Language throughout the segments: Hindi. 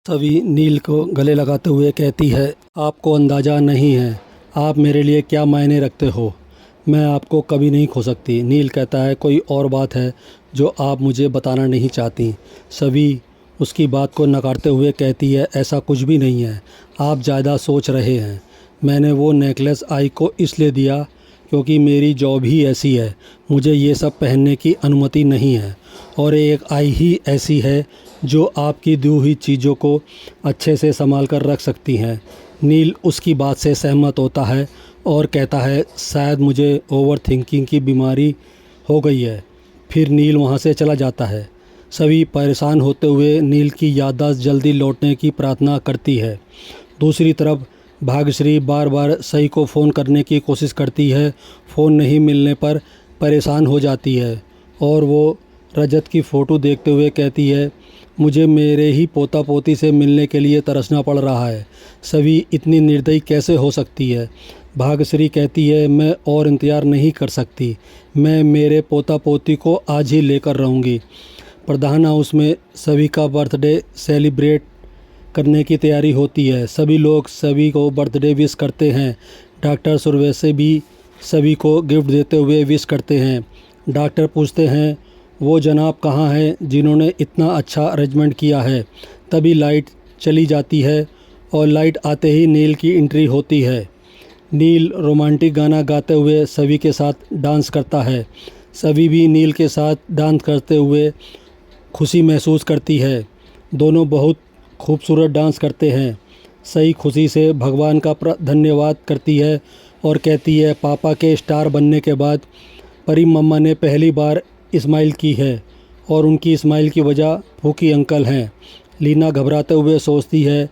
सभी नील को गले लगाते हुए कहती है, आपको अंदाज़ा नहीं है आप मेरे लिए क्या मायने रखते हो। मैं आपको कभी नहीं खो सकती। नील कहता है, कोई और बात है जो आप मुझे बताना नहीं चाहती। सभी उसकी बात को नकारते हुए कहती है, ऐसा कुछ भी नहीं है, आप ज़्यादा सोच रहे हैं। मैंने वो नेकलेस आई को इसलिए दिया क्योंकि मेरी जॉब ही ऐसी है, मुझे ये सब पहनने की अनुमति नहीं है। और एक आई ही ऐसी है जो आपकी दी हुई चीज़ों को अच्छे से संभाल कर रख सकती हैं। नील उसकी बात से सहमत होता है और कहता है, शायद मुझे ओवर थिंकिंग की बीमारी हो गई है। फिर नील वहाँ से चला जाता है। सभी परेशान होते हुए नील की याददाश्त जल्दी लौटने की प्रार्थना करती है। दूसरी तरफ भाग्यश्री बार बार सई को फ़ोन करने की कोशिश करती है। फ़ोन नहीं मिलने पर परेशान हो जाती है और वो रजत की फ़ोटो देखते हुए कहती है, मुझे मेरे ही पोता पोती से मिलने के लिए तरसना पड़ रहा है। सभी इतनी निर्दयी कैसे हो सकती है। भाग्यश्री कहती है, मैं और इंतज़ार नहीं कर सकती, मैं मेरे पोता पोती को आज ही लेकर रहूँगी। प्रधान हाउस में सभी का बर्थडे सेलिब्रेट करने की तैयारी होती है। सभी लोग सभी को बर्थडे विश करते हैं। डॉक्टर सुरवैसे भी सभी को गिफ्ट देते हुए विश करते हैं। डॉक्टर पूछते हैं, वो जनाब कहाँ हैं जिन्होंने इतना अच्छा अरेंजमेंट किया है। तभी लाइट चली जाती है और लाइट आते ही नील की एंट्री होती है। नील रोमांटिक गाना गाते हुए सभी के साथ डांस करता है। सभी भी नील के साथ डांस करते हुए खुशी महसूस करती है। दोनों बहुत खूबसूरत डांस करते हैं। सही खुशी से भगवान का धन्यवाद करती है और कहती है, पापा के स्टार बनने के बाद परी मम्मा ने पहली बार स्माइल की है और उनकी स्माइल की वजह फूकी अंकल हैं। लीना घबराते हुए सोचती है,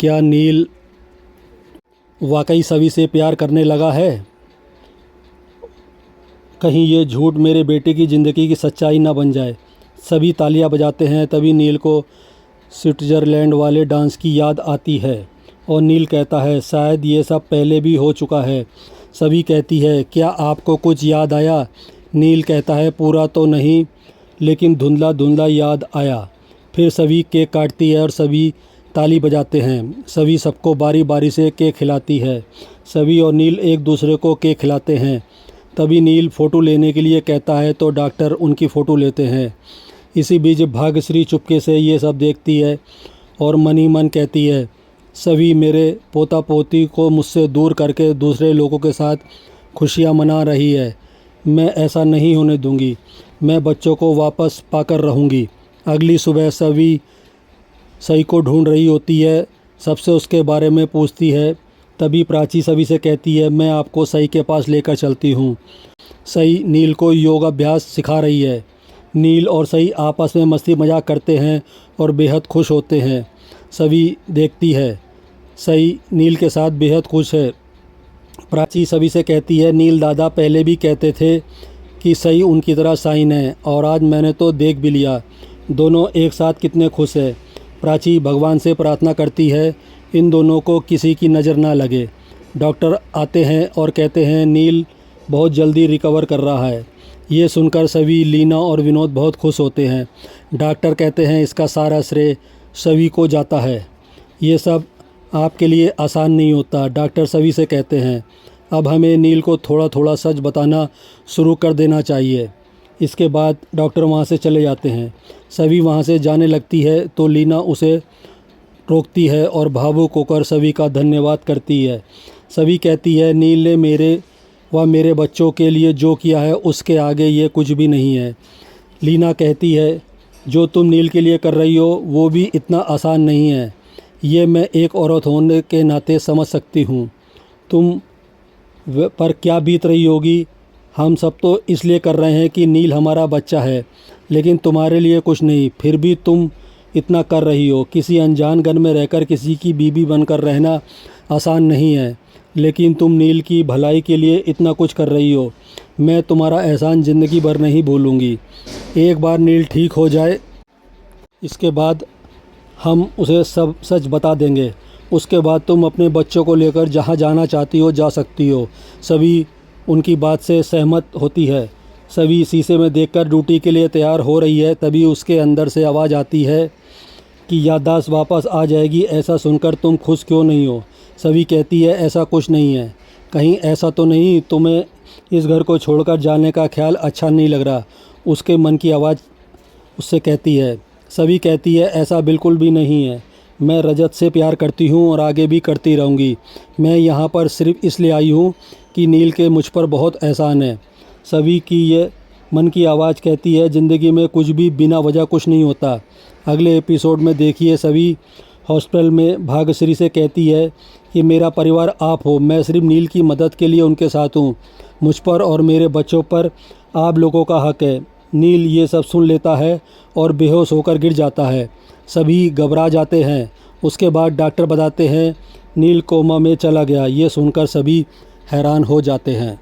क्या नील वाकई सभी से प्यार करने लगा है। कहीं ये झूठ मेरे बेटे की ज़िंदगी की सच्चाई ना बन जाए। सभी तालियां बजाते हैं। तभी नील को स्विट्ज़रलैंड वाले डांस की याद आती है और नील कहता है, शायद ये सब पहले भी हो चुका है। सभी कहती है, क्या आपको कुछ याद आया। नील कहता है, पूरा तो नहीं लेकिन धुंधला धुंधला याद आया। फिर सभी केक काटती है और सभी ताली बजाते हैं। सभी सबको बारी बारी से केक खिलाती है। सभी और नील एक दूसरे को केक खिलाते हैं। तभी नील फ़ोटो लेने के लिए कहता है तो डॉक्टर उनकी फ़ोटो लेते हैं। इसी बीच भाग्यश्री चुपके से ये सब देखती है और मन ही मन कहती है, सभी मेरे पोता पोती को मुझसे दूर करके दूसरे लोगों के साथ खुशियाँ मना रही है। मैं ऐसा नहीं होने दूंगी। मैं बच्चों को वापस पाकर रहूंगी। अगली सुबह सभी सई को ढूंढ रही होती है। सबसे उसके बारे में पूछती है। तभी प्राची सभी से कहती है, मैं आपको सई के पास लेकर चलती हूँ। सई नील को योगाभ्यास सिखा रही है। नील और सई आपस में मस्ती मजाक करते हैं और बेहद खुश होते हैं। सभी देखती है, सई नील के साथ बेहद खुश है। प्राची सभी से कहती है, नील दादा पहले भी कहते थे कि सई उनकी तरह शाइन है और आज मैंने तो देख भी लिया, दोनों एक साथ कितने खुश है। प्राची भगवान से प्रार्थना करती है, इन दोनों को किसी की नज़र ना लगे। डॉक्टर आते हैं और कहते हैं, नील बहुत जल्दी रिकवर कर रहा है। ये सुनकर सभी लीना और विनोद बहुत खुश होते हैं। डॉक्टर कहते हैं, इसका सारा श्रेय सभी को जाता है। ये सब आपके लिए आसान नहीं होता। डॉक्टर सभी से कहते हैं, अब हमें नील को थोड़ा थोड़ा सच बताना शुरू कर देना चाहिए। इसके बाद डॉक्टर वहाँ से चले जाते हैं। सभी वहाँ से जाने लगती है तो लीना उसे रोकती है और भावुक होकर सभी का धन्यवाद करती है। सभी कहती है, नील ने मेरे बच्चों के लिए जो किया है उसके आगे ये कुछ भी नहीं है। लीना कहती है, जो तुम नील के लिए कर रही हो वो भी इतना आसान नहीं है। ये मैं एक औरत होने के नाते समझ सकती हूँ। तुम पर क्या बीत रही होगी। हम सब तो इसलिए कर रहे हैं कि नील हमारा बच्चा है, लेकिन तुम्हारे लिए कुछ नहीं, फिर भी तुम इतना कर रही हो। किसी अनजान घर में रहकर किसी की बीवी बनकर रहना आसान नहीं है, लेकिन तुम नील की भलाई के लिए इतना कुछ कर रही हो। मैं तुम्हारा एहसान ज़िंदगी भर नहीं भूलूँगी। एक बार नील ठीक हो जाए, इसके बाद हम उसे सब सच बता देंगे। उसके बाद तुम अपने बच्चों को लेकर जहाँ जाना चाहती हो जा सकती हो। सभी उनकी बात से सहमत होती है। सभी शीशे में देखकर ड्यूटी के लिए तैयार हो रही है। तभी उसके अंदर से आवाज़ आती है, कि याददाश्त वापस आ जाएगी, ऐसा सुनकर तुम खुश क्यों नहीं हो? सभी कहती है ऐसा कुछ नहीं है। कहीं ऐसा तो नहीं तुम्हें इस घर को छोड़कर जाने का ख्याल अच्छा नहीं लग रहा? उसके मन की आवाज़ उससे कहती है। सभी कहती है ऐसा बिल्कुल भी नहीं है। मैं रजत से प्यार करती हूँ और आगे भी करती रहूँगी। मैं यहाँ पर सिर्फ इसलिए आई हूँ कि नील के मुझ पर बहुत एहसान है। सभी की ये मन की आवाज़ कहती है ज़िंदगी में कुछ भी बिना वजह कुछ नहीं होता। अगले एपिसोड में देखिए सभी हॉस्पिटल में भाग्यश्री से कहती है कि मेरा परिवार आप हो, मैं सिर्फ नील की मदद के लिए उनके साथ हूँ। मुझ पर और मेरे बच्चों पर आप लोगों का हक है। नील ये सब सुन लेता है और बेहोश होकर गिर जाता है। सभी घबरा जाते हैं। उसके बाद डॉक्टर बताते हैं नील कोमा में चला गया। ये सुनकर सभी हैरान हो जाते हैं।